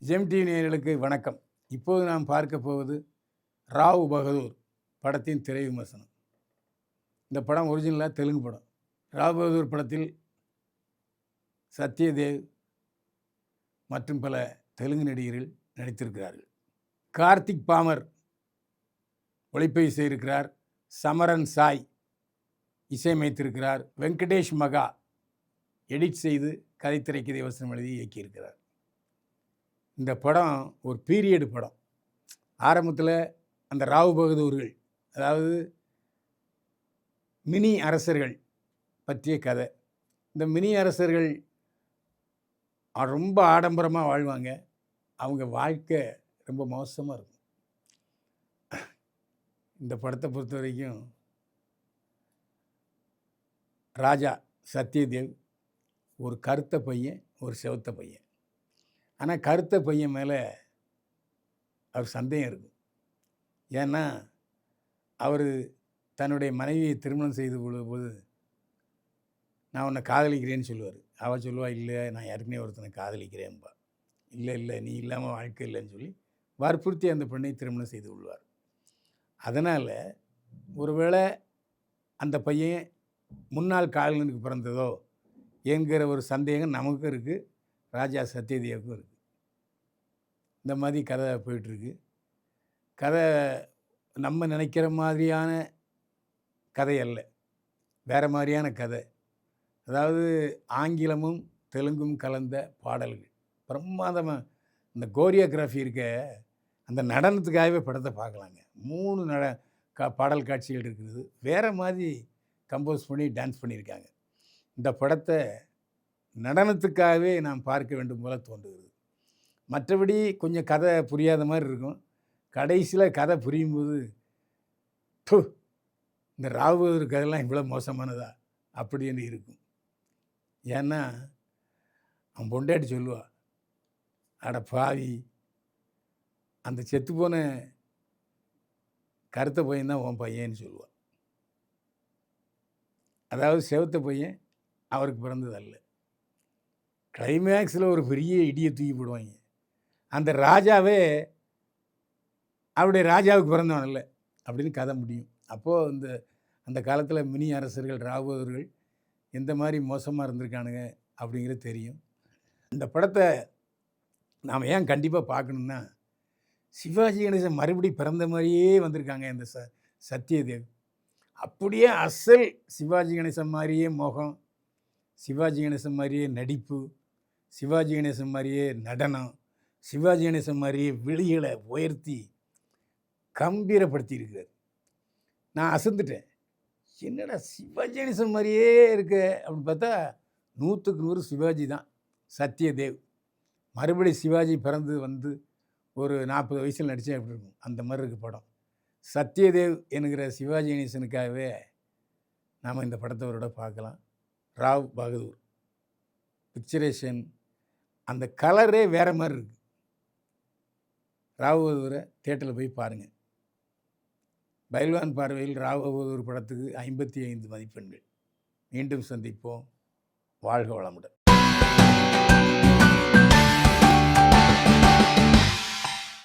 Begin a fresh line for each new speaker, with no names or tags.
GeM TV நேயர்களுக்கு வணக்கம். இப்போது நாம் பார்க்க போவது ராவ் பகதூர் படத்தின் திரை விமர்சனம். இந்த படம் ஒரிஜினலாக தெலுங்கு படம். ராவ் பகதூர் படத்தில் சத்யதேவ் மற்றும் பல தெலுங்கு நடிகர்கள் நடித்திருக்கிறார்கள். கார்த்திக் பாமர் ஒளிப்பதிவு செய்திருக்கிறார். சமரன் சாய் இசையமைத்திருக்கிறார். வெங்கடேஷ் மகா எடிட் செய்து கதை திரைக்கதை வசனம் எழுதி இயக்கியிருக்கிறார். இந்த படம் ஒரு பீரியடு படம். ஆரம்பத்தில் அந்த ராவ் பகதூர்கள், அதாவது மினி அரசர்கள் பற்றிய கதை. இந்த மினி அரசர்கள் ரொம்ப ஆடம்பரமாக வாழ்வாங்க. அவங்க வாழ்க்கை ரொம்ப மோசமாக இருக்கும். இந்த படத்தை பொறுத்த வரைக்கும் ராஜா சத்யதேவ் ஒரு கருத்த பையன், ஒரு செவத்த பையன். ஆனால் கருத்த பையன் மேலே அவர் சந்தேகம் இருக்கும். ஏன்னா அவர் தன்னுடைய மனைவியை திருமணம் செய்து கொள்ளும்போது நான் உன்னை காதலிக்கிறேன்னு சொல்லுவார். அவள் சொல்லுவா, இல்லை நான் ஏற்கனவே ஒருத்தனை காதலிக்கிறேன்பா. இல்லை நீ இல்லாமல் வாழ்க்கை இல்லைன்னு சொல்லி வற்புறுத்தி அந்த பெண்ணை திருமணம் செய்து கொள்வார். அதனால் ஒருவேளை அந்த பையன் முன்னாள் காதலனுக்கு பிறந்ததோ என்கிற ஒரு சந்தேகம் நமக்கும் இருக்குது, ராஜா சத்யதேவுக்கும் இருக்குது. இந்த மாதிரி கதை போயிட்டுருக்கு. கதை நம்ம நினைக்கிற மாதிரியான கதை அல்ல, வேறு மாதிரியான கதை. அதாவது ஆங்கிலமும் தெலுங்கும் கலந்த பாடல்கள் பிரமாதமாக. இந்த கோரியோகிராஃபி இருக்க, அந்த நடனத்துக்காகவே படத்தை பார்க்கலாங்க. 3 பாடல் காட்சிகள் இருக்குது. வேறு மாதிரி கம்போஸ் பண்ணி டான்ஸ் பண்ணியிருக்காங்க. இந்த படத்தை நடனத்துக்காகவே நாம் பார்க்க வேண்டும் போல தோன்றுகிறது. மற்றபடி கொஞ்சம் கதை புரியாத மாதிரி இருக்கும். கடைசியில் கதை புரியும்போது இந்த ராவ் பகதூர் கதையெல்லாம் இவ்வளோ மோசமானதா அப்படின்னு இருக்கும். ஏன்னா அவன் பொண்டாட்டி சொல்லுவா, அட பாவி, அந்த செத்துப்போன கருத்த பையன் தான் உன் பையன்னு சொல்லுவாள். அதாவது செவத்த பையன் அவருக்கு பிறந்தது அல்ல. கிளைமேக்ஸில் ஒரு பெரிய இடியை தூக்கி போடுவாங்க. அந்த ராஜாவே அவருடைய ராஜாவுக்கு பிறந்தவன் இல்லை அப்படின்னு கதை முடியும். அப்போது அந்த காலத்தில் மினி அரசர்கள் ராவ் பகதூர்கள் எந்த மாதிரி மோசமாக இருந்திருக்கானுங்க அப்படிங்கிறது தெரியும். இந்த படத்தை நாம் ஏன் கண்டிப்பாக பார்க்கணுன்னா, சிவாஜி கணேசன் மறுபடி பிறந்த மாதிரியே வந்திருக்காங்க இந்த சத்யதேவ். அப்படியே அசல் சிவாஜி கணேசன் மாதிரியே முகம், சிவாஜி கணேசன் மாதிரியே நடிப்பு, சிவாஜி கணேசன் மாதிரியே நடனம், சிவாஜி கணேசன் மாதிரியே விழிகளை உயர்த்தி கம்பீரப்படுத்தி இருக்கிறார். நான் அசந்துட்டேன். என்னடா சிவாஜி கணேசன் மாதிரியே இருக்க அப்படின்னு பார்த்தா 100க்கு 100 சிவாஜி தான். சத்யதேவ் மறுபடி சிவாஜி பிறந்து வந்து ஒரு 40 வயசில் நடித்தேன் எப்படி இருக்கும், அந்த மாதிரி இருக்குது படம். சத்யதேவ் என்கிற சிவாஜி கணேசனுக்காகவே நாம் இந்த படத்தவரோட பார்க்கலாம். ராவ் பகதூர் பிக்சரேஷன், அந்த கலரே வேறு மாதிரி இருக்குது. ராவ் பகதூரை தியேட்டரில் போய் பாருங்கள். பைல்வான் பார்வையில் ராவ் பகதூர் படத்துக்கு 55 மதிப்பெண்கள். மீண்டும் சந்திப்போம். வாழ்க வளமுடன்.